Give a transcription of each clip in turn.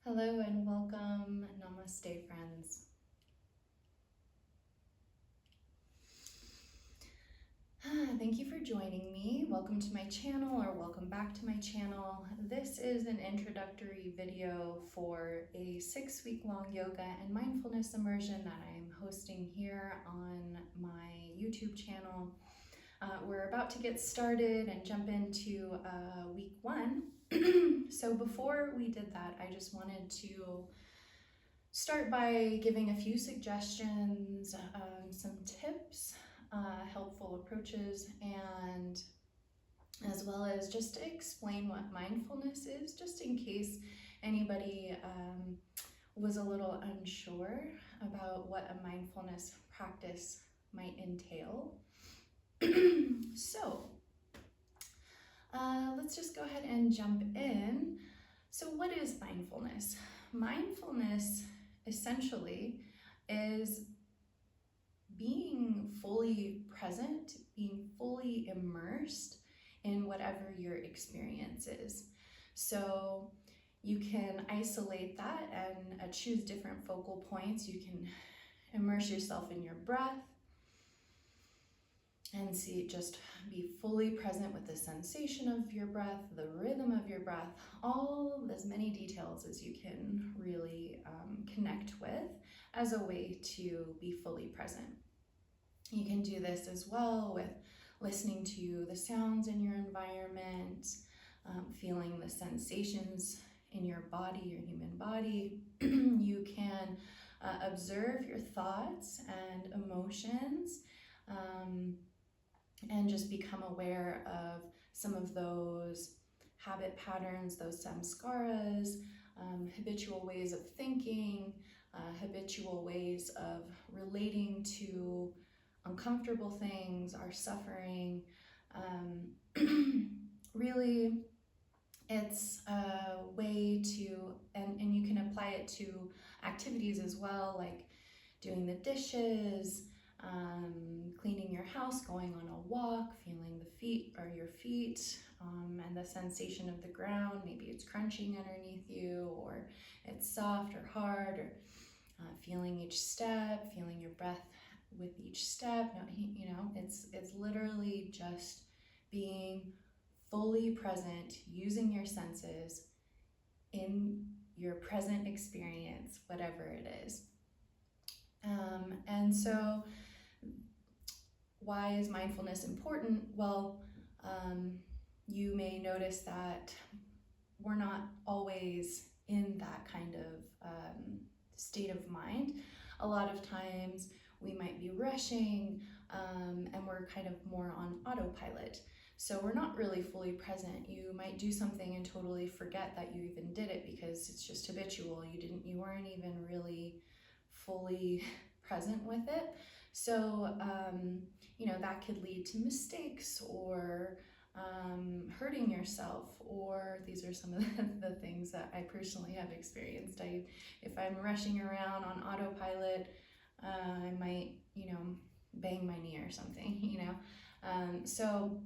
Hello and welcome. Namaste, friends. Thank you for joining me. Welcome to my channel, or welcome back to my channel. This is an introductory video for a 6-week-long yoga and mindfulness immersion that I'm hosting here on my YouTube channel. We're about to get started and jump into week 1. So before we did that, I just wanted to start by giving a few suggestions, some tips, helpful approaches, and as well as just to explain what mindfulness is, just in case anybody was a little unsure about what a mindfulness practice might entail. So let's just go ahead and jump in. So what is mindfulness? Mindfulness essentially is being fully present, being fully immersed in whatever your experience is. So you can isolate that and choose different focal points. You can immerse yourself in your breath and just be fully present with the sensation of your breath, the rhythm of your breath, as many details as you can really connect with as a way to be fully present. You can do this as well with listening to the sounds in your environment, feeling the sensations in your body, your human body. You can observe your thoughts and emotions, and just become aware of some of those habit patterns, those samskaras, habitual ways of thinking, habitual ways of relating to uncomfortable things, our suffering. Really, it's a way to, and you can apply it to activities as well, like doing the dishes, cleaning your house, going on a walk, feeling your feet, and the sensation of the ground. Maybe it's crunching underneath you, or it's soft or hard, or feeling each step, feeling your breath with each step. It's literally just being fully present, using your senses in your present experience, whatever it is. And so why is mindfulness important? Well, you may notice that we're not always in that kind of state of mind. A lot of times we might be rushing, and we're kind of more on autopilot. So we're not really fully present. You might do something and totally forget that you even did it because it's just habitual. You weren't even really fully present with it. So, that could lead to mistakes or hurting yourself, or these are some of the things that I personally have experienced. If I'm rushing around on autopilot, I might, bang my knee or something, so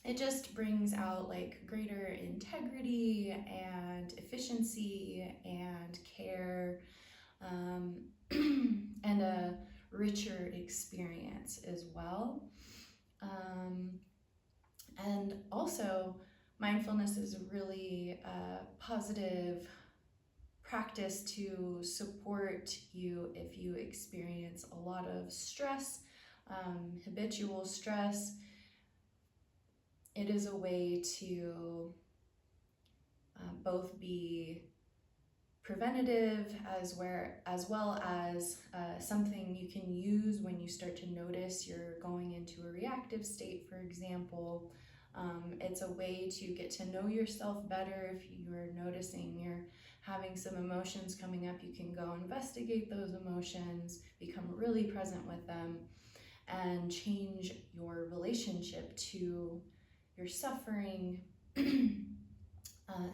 it just brings out like greater integrity and efficiency and care, and a richer experience as well. And also, mindfulness is a really positive practice to support you if you experience a lot of stress, habitual stress. It is a way to both be preventative as well as something you can use when you start to notice you're going into a reactive state, for example. It's a way to get to know yourself better. If you're noticing you're having some emotions coming up, you can go investigate those emotions, become really present with them, and change your relationship to your suffering.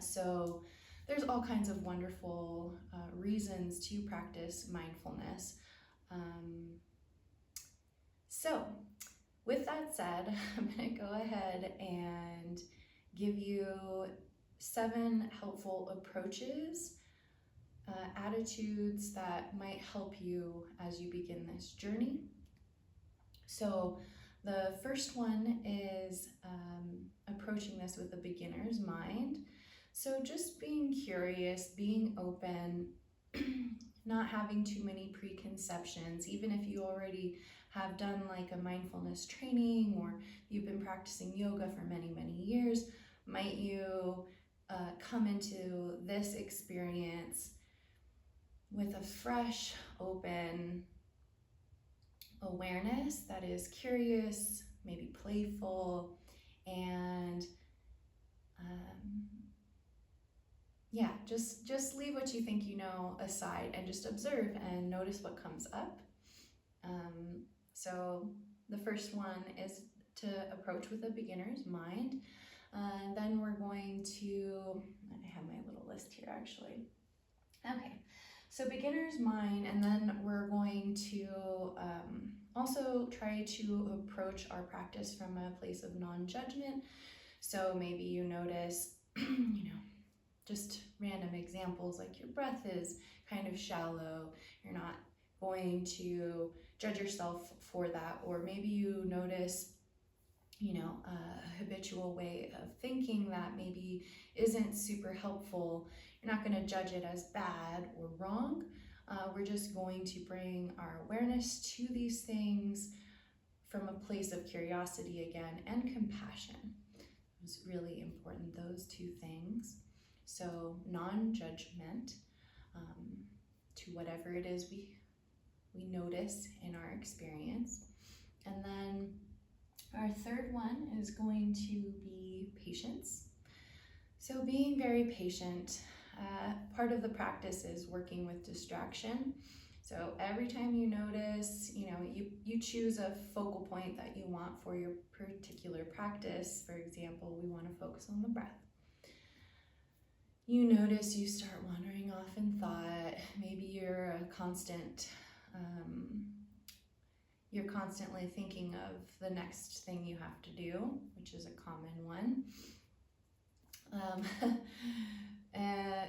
So there's all kinds of wonderful reasons to practice mindfulness. So with that said, I'm going to go ahead and give you 7 helpful approaches attitudes that might help you as you begin this journey. So the first one is approaching this with a beginner's mind. So just being curious, being open, not having too many preconceptions, even if you already have done like a mindfulness training or you've been practicing yoga for many, many years, might you come into this experience with a fresh, open awareness that is curious, maybe playful, and yeah, just leave what you think you know aside and just observe and notice what comes up. So the first one is to approach with a beginner's mind. Then we're going to, I have my little list here actually. Okay, so beginner's mind, and then we're going to also try to approach our practice from a place of non-judgment. So maybe you notice, just random examples like your breath is kind of shallow. You're not going to judge yourself for that. Or maybe you notice, a habitual way of thinking that maybe isn't super helpful. You're not going to judge it as bad or wrong. We're just going to bring our awareness to these things from a place of curiosity again and compassion. It's really important, those two things. So non-judgment to whatever it is we notice in our experience. And then our third one is going to be patience. So being very patient. Part of the practice is working with distraction. So every time you notice, you choose a focal point that you want for your particular practice. For example, we want to focus on the breath. You notice you start wandering off in thought. Maybe you're you're constantly thinking of the next thing you have to do, which is a common one.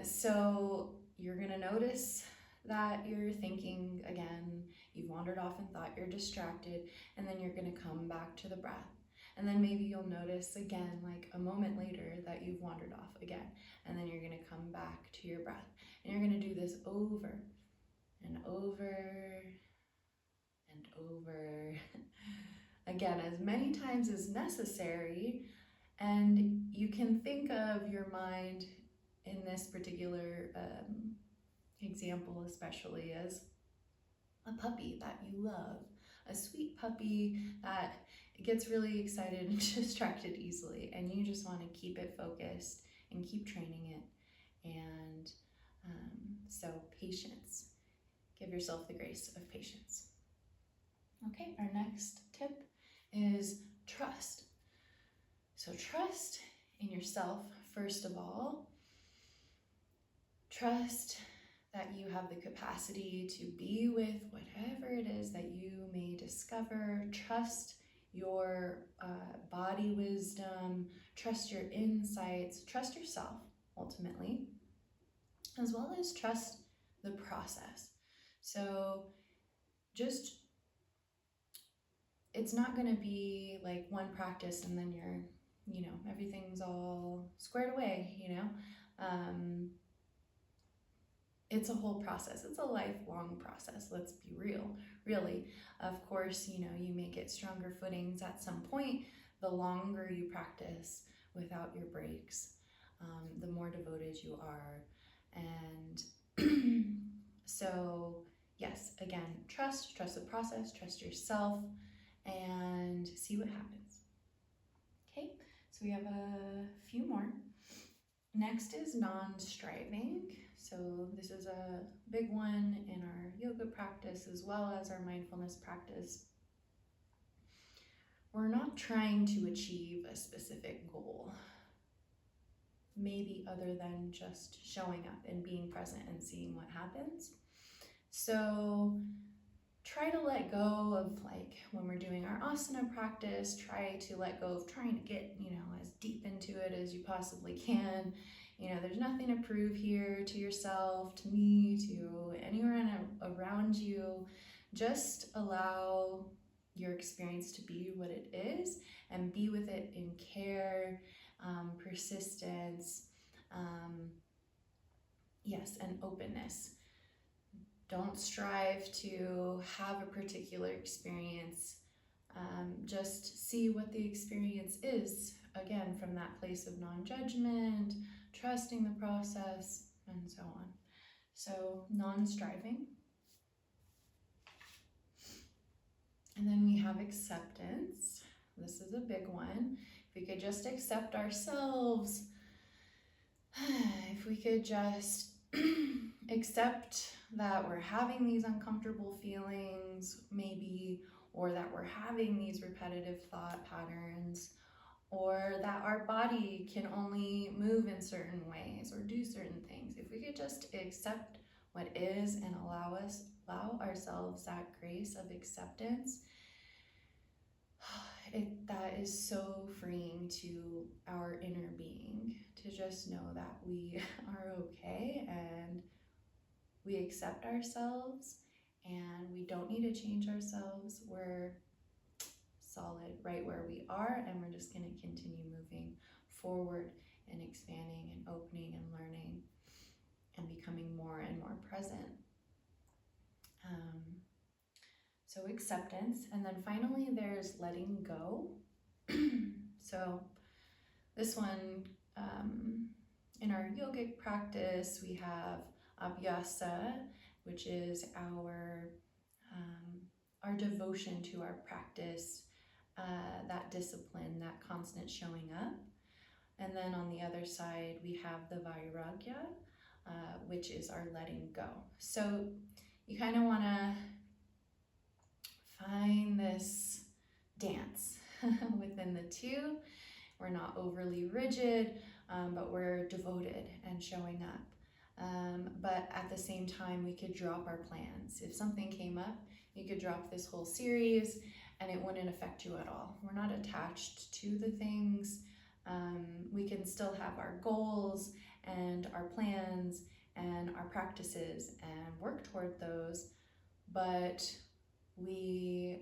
So you're gonna notice that you're thinking again, you've wandered off in thought, you're distracted, and then you're gonna come back to the breath. And then maybe you'll notice again, like a moment later, that you've wandered off again, and then you're gonna come back to your breath. And you're gonna do this over and over and over again, as many times as necessary. And you can think of your mind in this particular example especially as a puppy that you love, a sweet puppy that gets really excited and distracted easily, and you just want to keep it focused and keep training it. And so patience, give yourself the grace of patience. Okay, our next tip is trust. So trust in yourself, first of all. Trust that you have the capacity to be with whatever it is that you may discover. Trust your body wisdom. Trust your insights. Trust yourself, ultimately, as well as trust the process. So just, it's not going to be like one practice and then you're, everything's all squared away, It's a whole process. It's a lifelong process. Let's be real, really. Of course, you may get stronger footings at some point. The longer you practice without your breaks, the more devoted you are. And so, yes, again, trust the process, trust yourself, and see what happens. Okay, so we have a few more. Next is non-striving. So this is a big one in our yoga practice as well as our mindfulness practice. We're not trying to achieve a specific goal, maybe other than just showing up and being present and seeing what happens. So try to let go of, like, when we're doing our asana practice, try to let go of trying to get, as deep into it as you possibly can. There's nothing to prove here to yourself, to me, to anyone around you. Just allow your experience to be what it is and be with it in care, persistence, yes, and openness. Don't strive to have a particular experience. Just see what the experience is, again, from that place of non-judgment, trusting the process, and so on. So, non-striving. And then we have acceptance. This is a big one. If we could just accept ourselves, if we could just accept that we're having these uncomfortable feelings, maybe, or that we're having these repetitive thought patterns, or that our body can only move in certain ways or do certain things. If we could just accept what is and allow ourselves that grace of acceptance, that is so freeing to our inner being, to just know that we are okay and we accept ourselves and we don't need to change ourselves. We're solid right where we are, and we're just going to continue moving forward and expanding and opening and learning and becoming more and more present. So acceptance. And then finally there's letting go. So this one, in our yogic practice, we have abhyasa, which is our devotion to our practice, that discipline, that constant showing up. And then on the other side, we have the vairagya, which is our letting go. So you kind of want to find this dance within the two. We're not overly rigid, but we're devoted and showing up. But at the same time, we could drop our plans. If something came up, you could drop this whole series and it wouldn't affect you at all. We're not attached to the things. We can still have our goals and our plans and our practices and work toward those, but we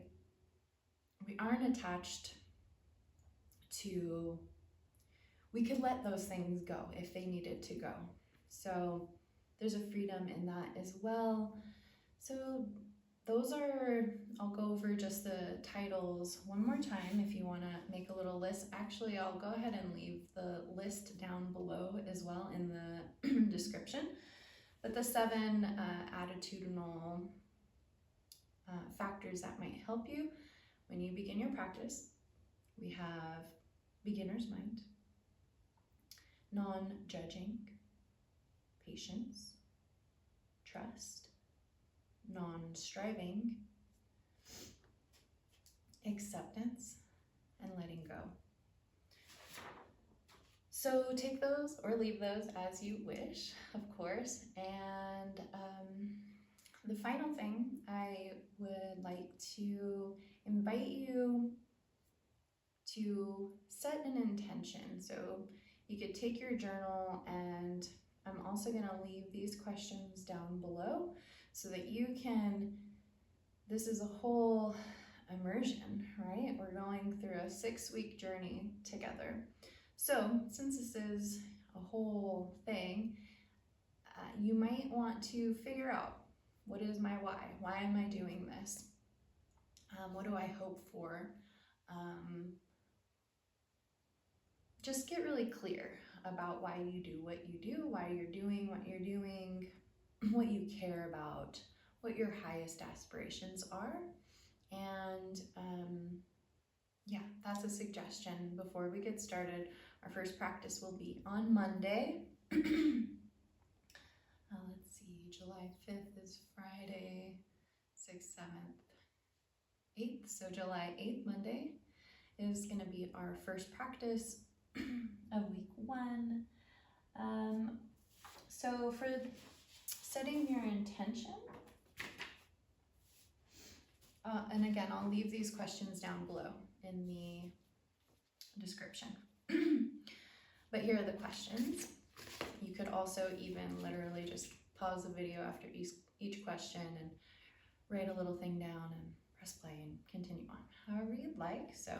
aren't attached to, we could let those things go if they needed to go. So there's a freedom in that as well. So those are, I'll go over just the titles one more time if you want to make a little list. Actually, I'll go ahead and leave the list down below as well in the description. But the 7 attitudinal factors that might help you when you begin your practice. We have beginner's mind, non-judging, patience, trust, non-striving, acceptance, and letting go. So take those or leave those as you wish, of course. And the final thing, I would like to invite you to set an intention. So you could take your journal, and I'm also going to leave these questions down below so that you can, this is a whole immersion, right? We're going through a 6-week journey together. So since this is a whole thing, you might want to figure out, what is my why? Why am I doing this? What do I hope for? Just get really clear about why you do what you do, why you're doing what you're doing, what you care about, what your highest aspirations are. And yeah, that's a suggestion before we get started. Our first practice will be on Monday. Let's see, July 5th is Friday, 6th, 7th, 8th. So July 8th, Monday, is going to be our first practice of week 1. So for setting your intention, and again, I'll leave these questions down below in the description. But here are the questions. could also even literally just pause the video after each question and write a little thing down and press play and continue on, however you'd like. So,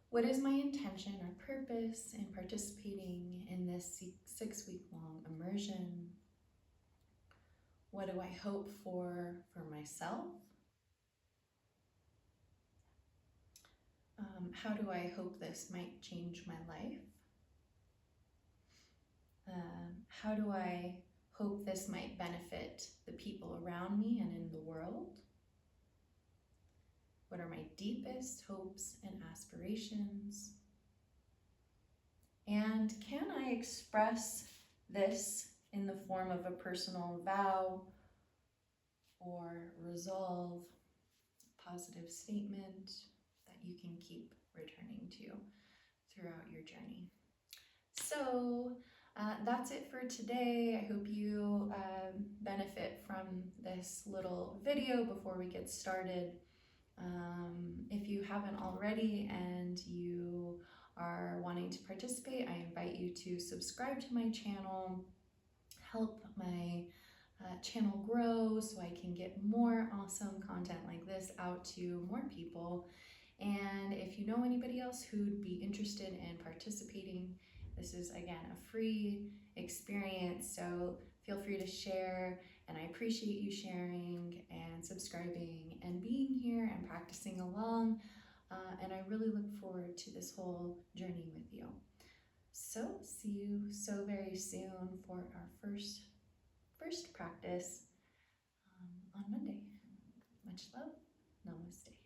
what is my intention or purpose in participating in this 6-week-long immersion? What do I hope for myself? How do I hope this might change my life? How do I hope this might benefit the people around me and in the world? What are my deepest hopes and aspirations? And can I express this in the form of a personal vow or resolve, positive statement that you can keep returning to throughout your journey? So that's it for today. I hope you benefit from this little video before we get started. If you haven't already and you are wanting to participate, I invite you to subscribe to my channel, help my channel grow so I can get more awesome content like this out to more people. And if you know anybody else who'd be interested in participating, this is again a free experience, so feel free to share, and I appreciate you sharing and subscribing and being here and practicing along, and I really look forward to this whole journey with you. So see you so very soon for our first practice on Monday. Much love. Namaste.